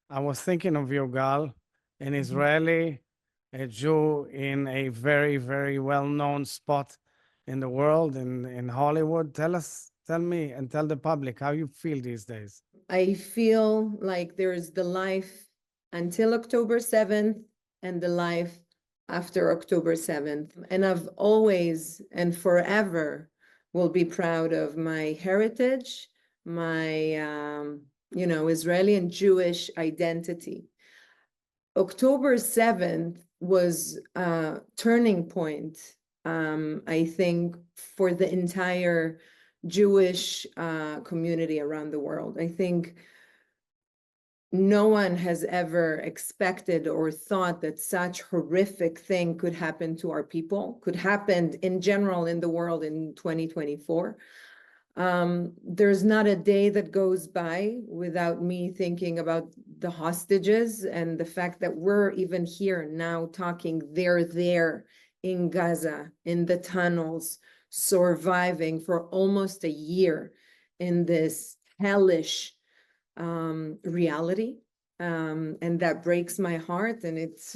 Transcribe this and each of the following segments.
I was thinking of you, Gal, an Israeli, a Jew in a very, very well-known spot in the world, in Hollywood. Tell me, and tell the public how you feel these days. I feel like there's the life until October 7th and the life after October 7th. And I've always and forever will be proud of my heritage, my, Israeli and Jewish identity. October 7th was a turning point, I think, for the entire Jewish community around the world. I think no one has ever expected or thought that such horrific thing could happen to our people, could happen in general in the world in 2024. There's not a day that goes by without me thinking about the hostages and the fact that we're even here now talking, they're there in Gaza, in the tunnels, surviving for almost a year in this hellish reality. And that breaks my heart. And it's,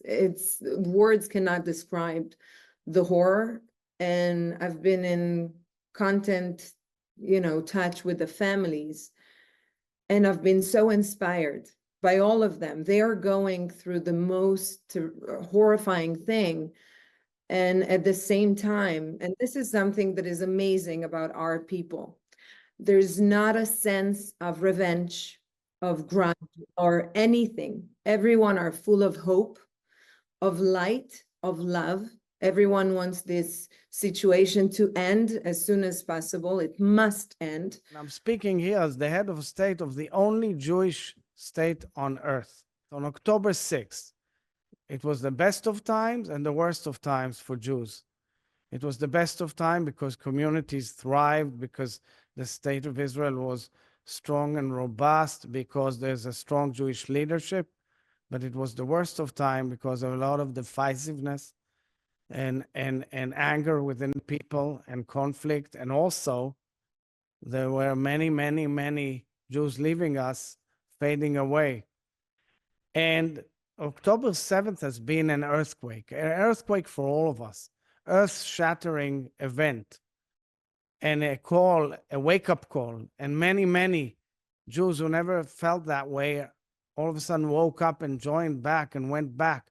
it's words cannot describe the horror. And I've been in content, touch with the families. And I've been so inspired by all of them. They are going through the most horrifying thing. And at the same time, and this is something that is amazing about our people, there's not a sense of revenge, of grudge, or anything. Everyone are full of hope, of light, of love. Everyone wants this situation to end as soon as possible. It must end. And I'm speaking here as the head of state of the only Jewish state on earth. On October 6th, it was the best of times and the worst of times for Jews. It was the best of time because communities thrived, because the state of Israel was strong and robust, because there's a strong Jewish leadership. But it was the worst of time because of a lot of divisiveness and anger within people and conflict. And also, there were many, many, many Jews leaving us, fading away. And October 7th has been an earthquake for all of us, earth-shattering event, and a call, a wake-up call. And many, many Jews who never felt that way all of a sudden woke up and joined back and went back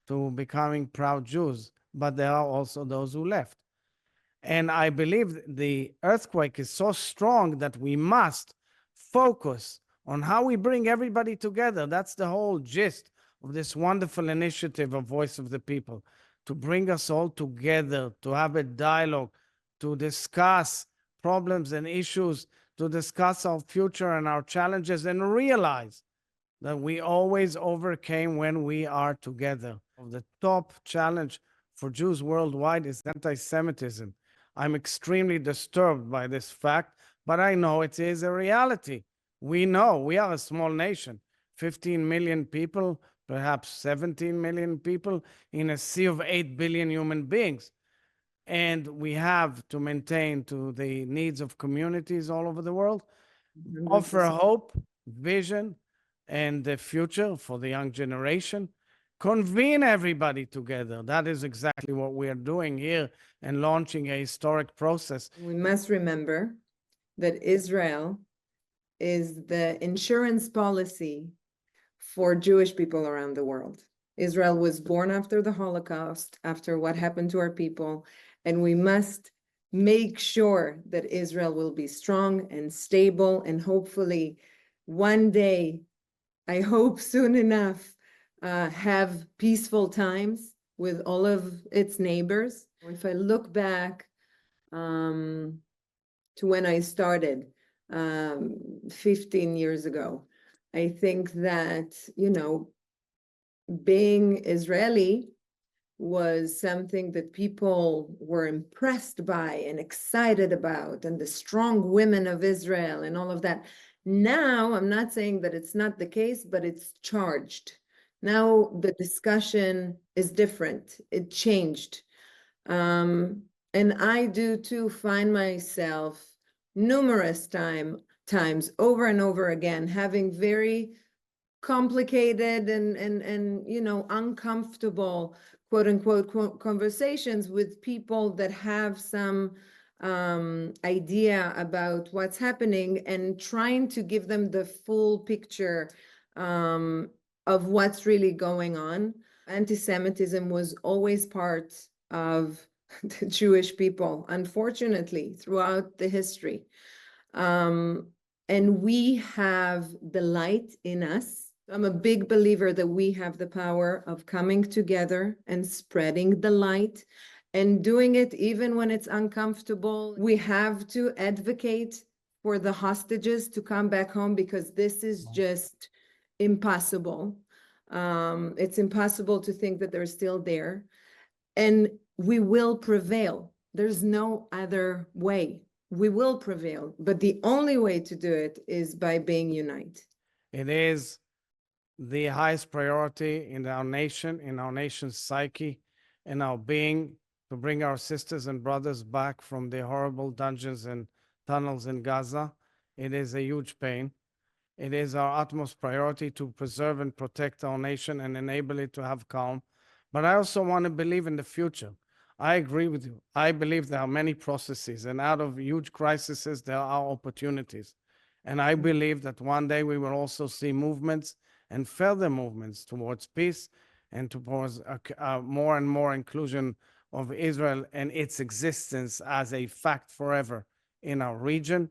to becoming proud Jews. But there are also those who left. And I believe the earthquake is so strong that we must focus on how we bring everybody together. That's the whole gist of this wonderful initiative of Voice of the People, to bring us all together, to have a dialogue, to discuss problems and issues, to discuss our future and our challenges, and realize that we always overcame when we are together. The top challenge for Jews worldwide is anti-Semitism. I'm extremely disturbed by this fact, but I know it is a reality. We know we are a small nation, 15 million people, perhaps 17 million people in a sea of 8 billion human beings. And we have to maintain to the needs of communities all over the world, offer hope, vision, and the future for the young generation, convene everybody together. That is exactly what we are doing here and launching a historic process. We must remember that Israel is the insurance policy for Jewish people around the world. Israel was born after the Holocaust, after what happened to our people, and we must make sure that Israel will be strong and stable, and hopefully one day, I hope soon enough, have peaceful times with all of its neighbors. If I look back to when I started 15 years ago, I think that, being Israeli was something that people were impressed by and excited about, and the strong women of Israel and all of that. Now, I'm not saying that it's not the case, but it's charged. Now the discussion is different. It changed. And I do too find myself numerous times times, over and over again, having very complicated and uncomfortable quote unquote conversations with people that have some idea about what's happening, and trying to give them the full picture of what's really going on. Anti-Semitism was always part of the Jewish people, unfortunately, throughout the history. And we have the light in us. I'm a big believer that we have the power of coming together and spreading the light and doing it even when it's uncomfortable. We have to advocate for the hostages to come back home, because this is just impossible. It's impossible to think that they're still there. And we will prevail. There's no other way. We will prevail, but the only way to do it is by being united. It is the highest priority in our nation, in our nation's psyche, in our being, to bring our sisters and brothers back from the horrible dungeons and tunnels in Gaza. It is a huge pain. It is our utmost priority to preserve and protect our nation and enable it to have calm. But I also want to believe in the future. I agree with you. I believe there are many processes, and out of huge crises, there are opportunities. And I believe that one day we will also see movements and further movements towards peace and towards more and more inclusion of Israel and its existence as a fact forever in our region